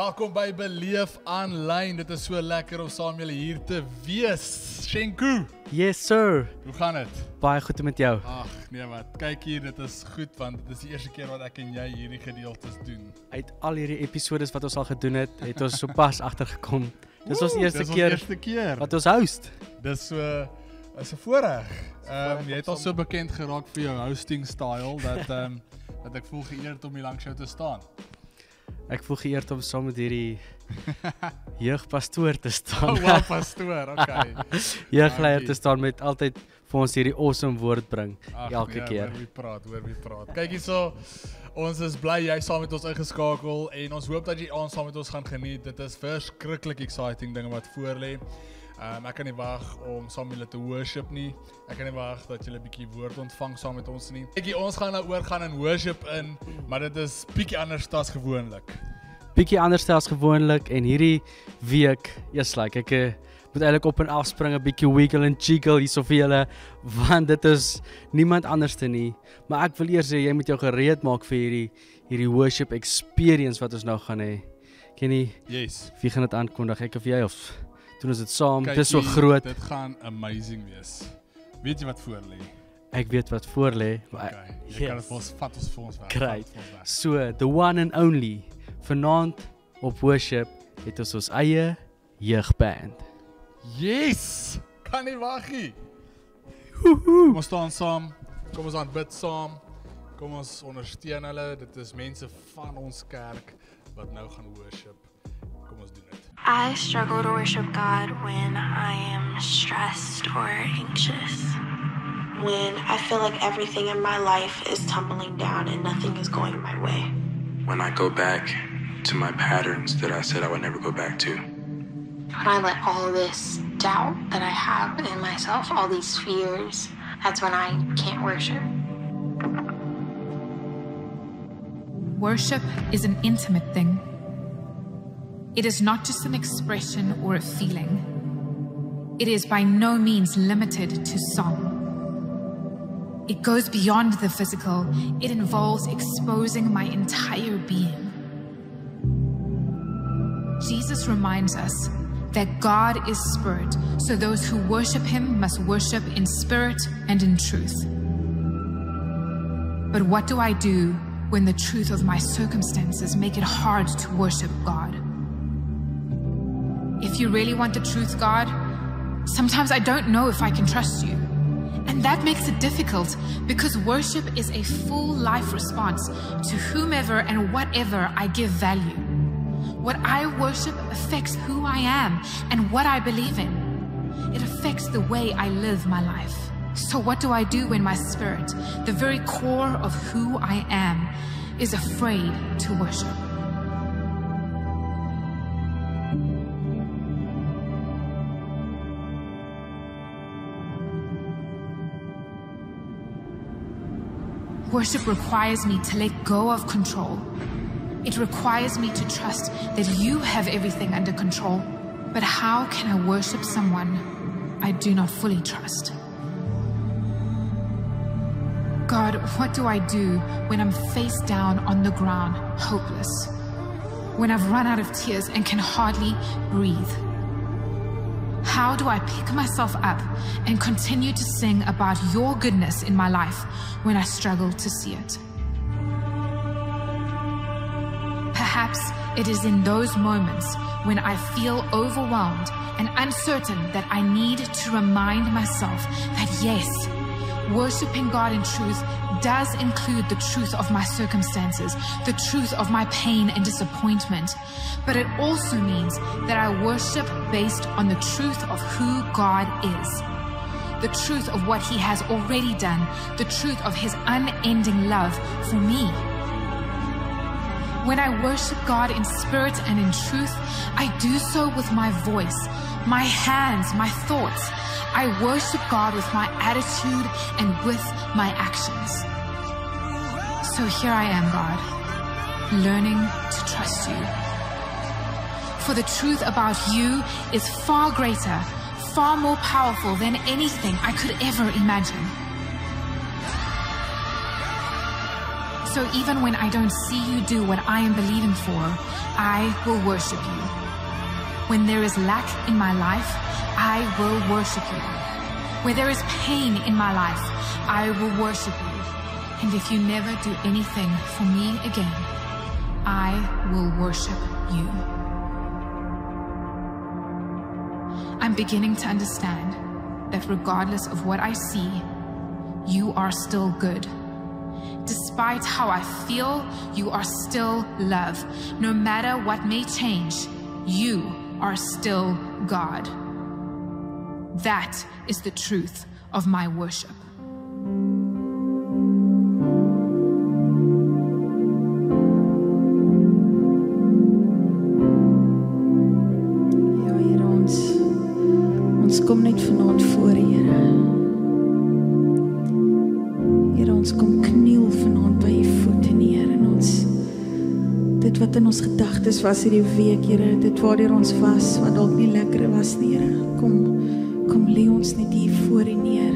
Welkom by Beleef Aanlyn. Dit is so lekker om saam julle hier te wees. Shenku. Yes sir. Hoe gaan dit? Baie goed met jou. Ag, nee wat. Kyk hier, dit is goed want dit is die eerste keer wat ek en jy hierdie gedeeltes doen. Uit al hierdie episodes wat ons al gedoen het, het ons sopas agtergekom. Dis ons eerste keer wat ons host. Dis so is 'n voorreg. Jy het al so bekend geraak vir jou hosting style dat ek voel geëerd om hier langs jou te staan. Ek voel geëerd om saam met hierdie jeugpastoor te staan. Oh, wow, pastoor, okay. Jeugleier te staan met altyd vir ons hierdie awesome woord bring elke keer. Hoor wie praat. Kyk hierso, ons is bly jy saam met ons ingeskakel en ons hoop dat jy aan saam met ons gaan geniet. Dit is verskriklik exciting dinge wat voor lê. Ek kan nie wag om saam met julle te worship nie. Ek kan nie wag dat julle 'n bietjie woord ontvang saam met ons nie. Kykie, ons gaan nou oorgaan in worship in, maar dit is bietjie anders as gewoonlik. Bietjie anders as gewoonlik en hierdie week, ek moet eintlik op en af spring, 'n bietjie wiggle en jiggle hierso vir julle, want dit is niemand anderste nie. Maar ek wil eers sê jy moet jou gereed maak vir hierdie worship experience wat ons nou gaan hê. Kenny? Yes. Wie gaan dit aankondig? Ek of jy of doen ons dit saam? Kykie, dit is so groot. Dit gaan amazing wees. Weet jy wat voor lê? Ek weet wat voor lê. Okay. Jy kan dit vir ons weg. Great. So, the one and only. Vanaand op worship het ons eie jeugband. Yes! Kan nie wag nie. Kom ons staan saam. Kom ons aanbid saam. Kom ons ondersteun hulle. Dit is mense van ons kerk wat nou gaan worship. Kom ons doen dit. I struggle to worship God when I am stressed or anxious. When I feel like everything in my life is tumbling down and nothing is going my way. When I go back to my patterns that I said I would never go back to. When I let all this doubt that I have in myself, all these fears, that's when I can't worship. Worship is an intimate thing. It is not just an expression or a feeling. It is by no means limited to song. It goes beyond the physical. It involves exposing my entire being. Jesus reminds us that God is spirit, so those who worship him must worship in spirit and in truth. But what do I do when the truth of my circumstances make it hard to worship God? If you really want the truth, God, sometimes I don't know if I can trust you. And that makes it difficult because worship is a full life response to whomever and whatever I give value. What I worship affects who I am and what I believe in. It affects the way I live my life. So what do I do when my spirit, the very core of who I am, is afraid to worship? Worship requires me to let go of control. It requires me to trust that you have everything under control. But how can I worship someone I do not fully trust? God, what do I do when I'm face down on the ground, hopeless? When I've run out of tears and can hardly breathe? How do I pick myself up and continue to sing about your goodness in my life when I struggle to see it? Perhaps it is in those moments when I feel overwhelmed and uncertain that I need to remind myself that yes, worshiping God in truth does include the truth of my circumstances, the truth of my pain and disappointment, but it also means that I worship based on the truth of who God is, the truth of what he has already done, the truth of his unending love for me. When I worship God in spirit and in truth, I do so with my voice, my hands, my thoughts. I worship God with my attitude and with my actions. So here I am, God, learning to trust you. For the truth about you is far greater, far more powerful than anything I could ever imagine. So even when I don't see you do what I am believing for, I will worship you. When there is lack in my life, I will worship you. Where there is pain in my life, I will worship you. And if you never do anything for me again, I will worship you. I'm beginning to understand that regardless of what I see, you are still good. Despite how I feel, you are still love. No matter what may change, you are still God. That is the truth of my worship. Ja, Here, ons kom net vanaand voor, Here. Here, ons kom kniel vanaand by U voete, Here, en ons dit wat in ons gedagtes was hierdie week, Here, dit waardeur ons was, wat dalk nie lekker was, Here, kom lê ons net hier voor U neer.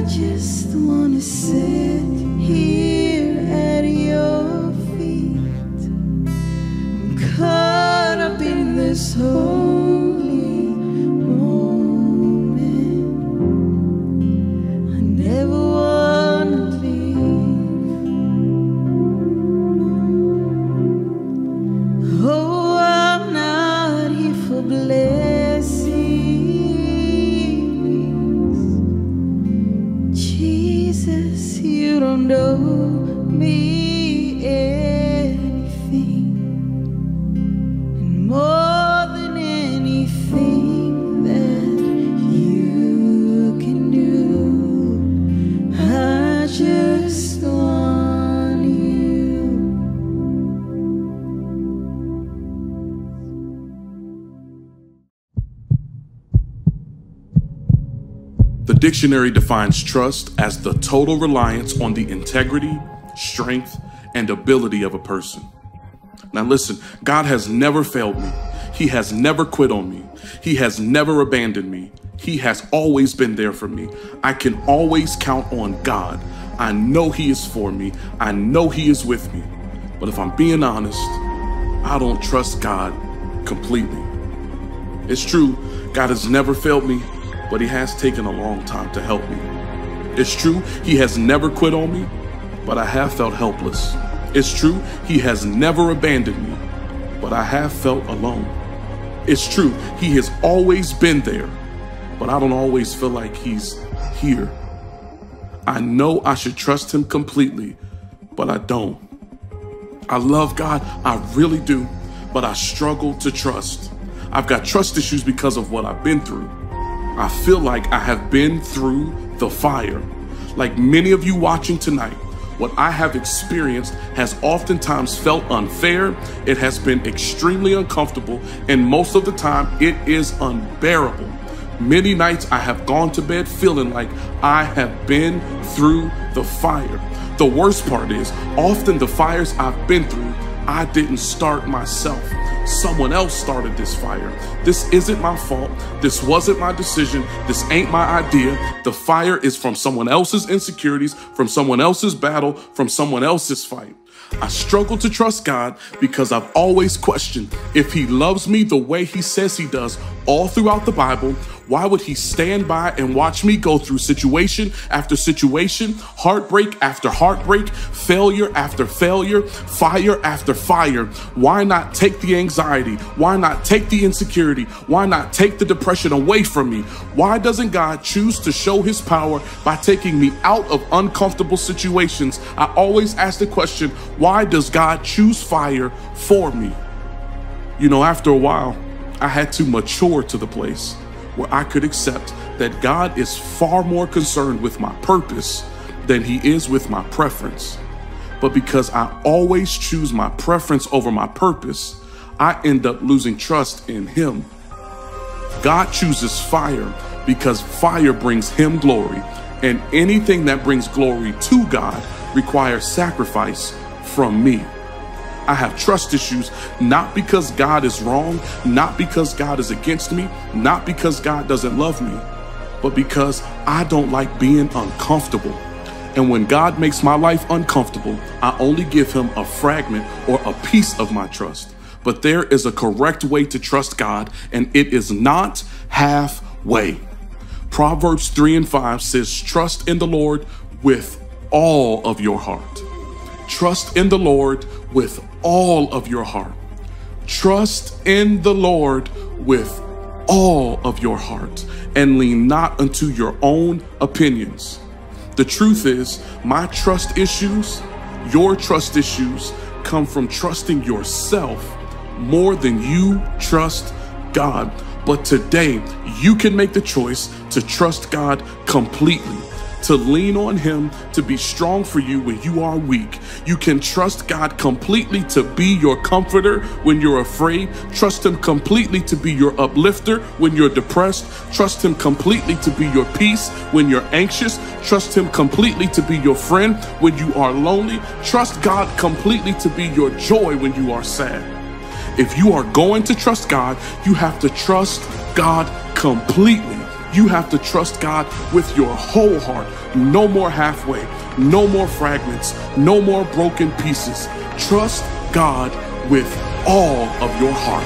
just wanna sit here at your feet. I'm caught up in this holy moment. I never wanna leave. Oh, I'm not here for blessings. Jesus, you don't owe me anything. And more than anything that you can do, I just want you. The dictionary defines trust as the total reliance on the integrity, strength, and ability of a person. Now listen, God has never failed me. He has never quit on me. He has never abandoned me. He has always been there for me. I can always count on God. I know He is for me. I know He is with me. But if I'm being honest, I don't trust God completely. It's true, God has never failed me, but He has taken a long time to help me. It's true, He has never quit on me, but I have felt helpless. It's true, He has never abandoned me, but I have felt alone. It's true, He has always been there, but I don't always feel like He's here. I know I should trust Him completely, but I don't. I love God, I really do, but I struggle to trust. I've got trust issues because of what I've been through. I feel like I have been through the fire. Like many of you watching tonight, what I have experienced has oftentimes felt unfair. It has been extremely uncomfortable, and most of the time it is unbearable. Many nights I have gone to bed feeling like I have been through the fire. The worst part is, often the fires I've been through, I didn't start myself. Someone else started this fire. This isn't my fault. This wasn't my decision. This ain't my idea. The fire is from someone else's insecurities, from someone else's battle, from someone else's fight. I struggle to trust God because I've always questioned if He loves me the way He says He does all throughout the Bible. Why would He stand by and watch me go through situation after situation, heartbreak after heartbreak, failure after failure, fire after fire? Why not take the anxiety? Why not take the insecurity? Why not take the depression away from me? Why doesn't God choose to show His power by taking me out of uncomfortable situations? I always ask the question, why does God choose fire for me? You know, after a while, I had to mature to the place where I could accept that God is far more concerned with my purpose than He is with my preference. But because I always choose my preference over my purpose, I end up losing trust in Him. God chooses fire because fire brings Him glory, and anything that brings glory to God requires sacrifice from me. I have trust issues, not because God is wrong, not because God is against me, not because God doesn't love me, but because I don't like being uncomfortable. And when God makes my life uncomfortable, I only give Him a fragment or a piece of my trust. But there is a correct way to trust God, and it is not halfway. Proverbs 3:5 says, trust in the Lord with all of your heart. Trust in the Lord with all of your heart. Trust in the Lord with all of your heart, and lean not unto your own opinions. The truth is, my trust issues, your trust issues, come from trusting yourself more than you trust God. But today, you can make the choice to trust God completely, to lean on Him to be strong for you when you are weak. You can trust God completely to be your comforter when you're afraid. Trust Him completely to be your uplifter when you're depressed. Trust Him completely to be your peace when you're anxious. Trust Him completely to be your friend when you are lonely. Trust God completely to be your joy when you are sad. If you are going to trust God, you have to trust God completely. You have to trust God with your whole heart. No more halfway, no more fragments, no more broken pieces. Trust God with all of your heart.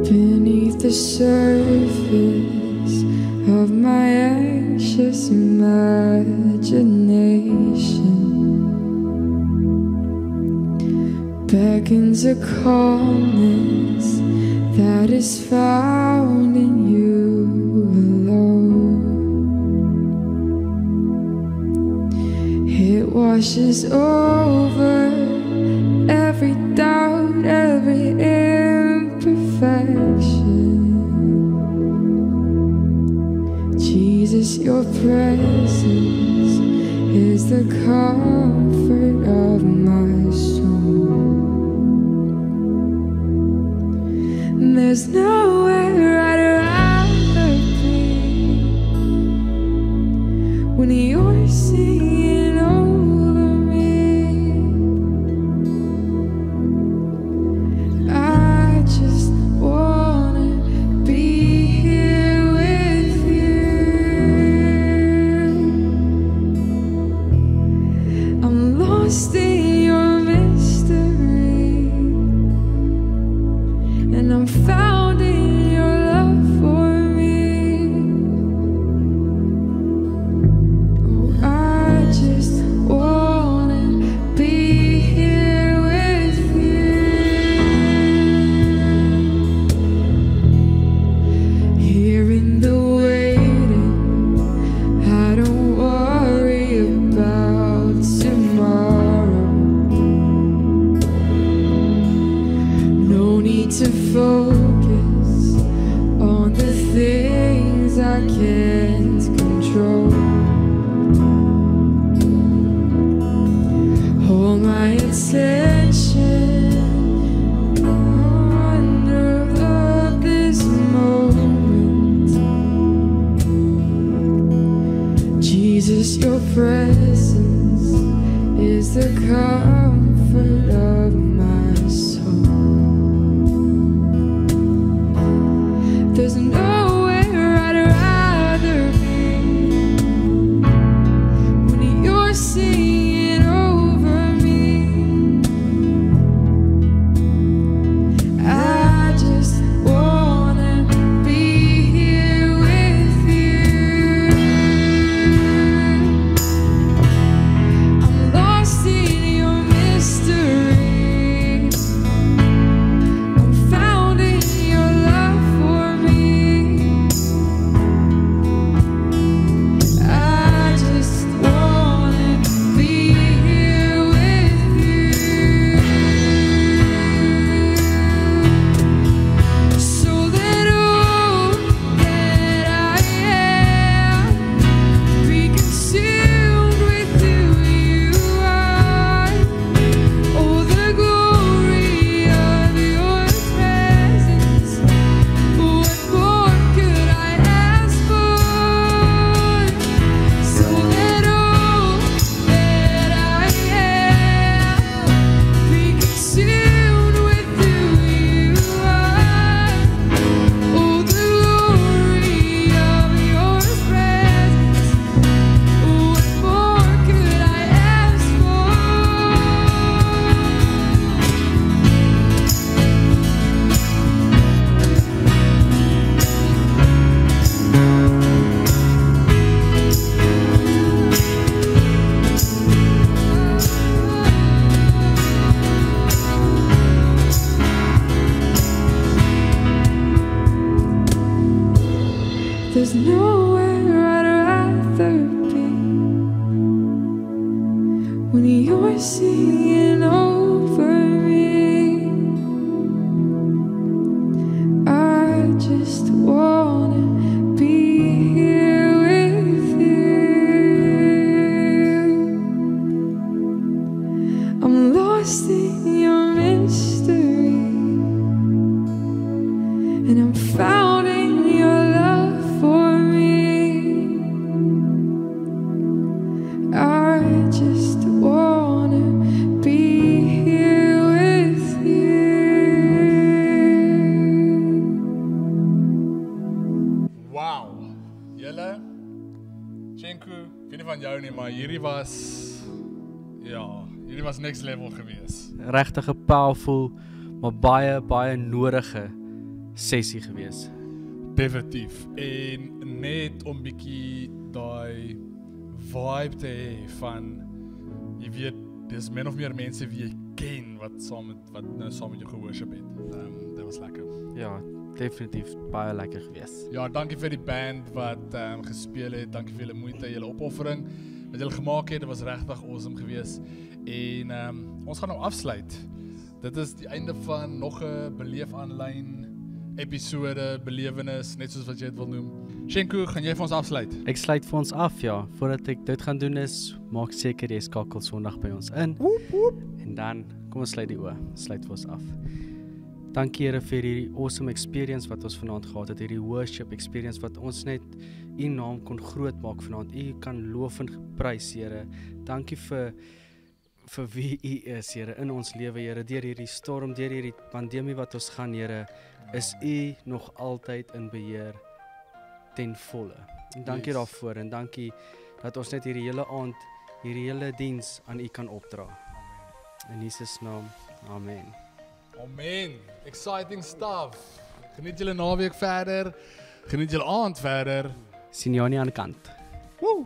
Beneath the surface of my anxious imagination beckons a calmness that is found in you alone. It washes over every doubt, every imperfection. Jesus, your presence is the comfort of my soul. There's nowhere I'd rather be when you're singing over me. I just wanna be here with you. I'm lost in your mystery, and I'm found in your love for me. Oh, I just wanna be here with you. Here in the waiting, I don't worry about tomorrow. No need to focus on the things I can't control. Hold my attention under of this moment. Jesus, your presence is the comfort of my soul. There's nowhere I'd rather be when you're singing over me. I just wanna be here with you. I'm lost in your mystery. I'm found in your love for me. I just wanna be here with you. So that all that I am be consumed with who you are. Oh, the glory of your presence. What more could I ask for? So that all that I am be consumed with who you are. Oh, the glory of your presence. What more could I ask for? There's nowhere I'd rather be when you're singing over me. I just wanna be here with you. I'm lost in your mystery, and I'm found in your love for me. I maar hierdie was next level gewees. Regtig 'n powerful, maar baie nodige sessie gewees. Definitief. En net om bietjie daai vibe te hê van, jy weet, dis min of meer mense wie jy ken wat saam met jou geworship het. Dit was lekker. Ja, definitief baie lekker gewees. Ja, dankie vir die band wat gespeel het. Dankie vir julle moeite, julle opoffering wat julle gemaak het. Dit was regtig awesome gewees. En ons gaan nou afsluit. Dit is die einde van nog 'n Beleef Aanlyn episode, belewenis, net soos wat jy dit wil noem. Shenku, gaan jy vir ons afsluit? Ek sluit vir ons af, ja. Voordat ek dit gaan doen is, maak seker jy skakel Sondag by ons in. En dan, kom ons sluit die oë. Sluit vir ons af. Dankie Here vir hierdie awesome experience wat ons vanaand gehad het, hierdie worship experience wat ons net U naam kon groot maak vanaand. U kan loof en prys, Here. Dankie vir wie U is, Here, in ons lewe, Here, deur hierdie storm, deur hierdie pandemie wat ons gaan, Here, is U nog altyd in beheer ten volle. En dankie daarvoor en dankie dat ons net hierdie hele aand, hierdie hele diens aan U kan opdra. In Jesus naam, amen. Amen. Exciting stuff. Geniet julle naweek verder. Geniet julle aand verder. Sien jou aan die ander kant. Woo!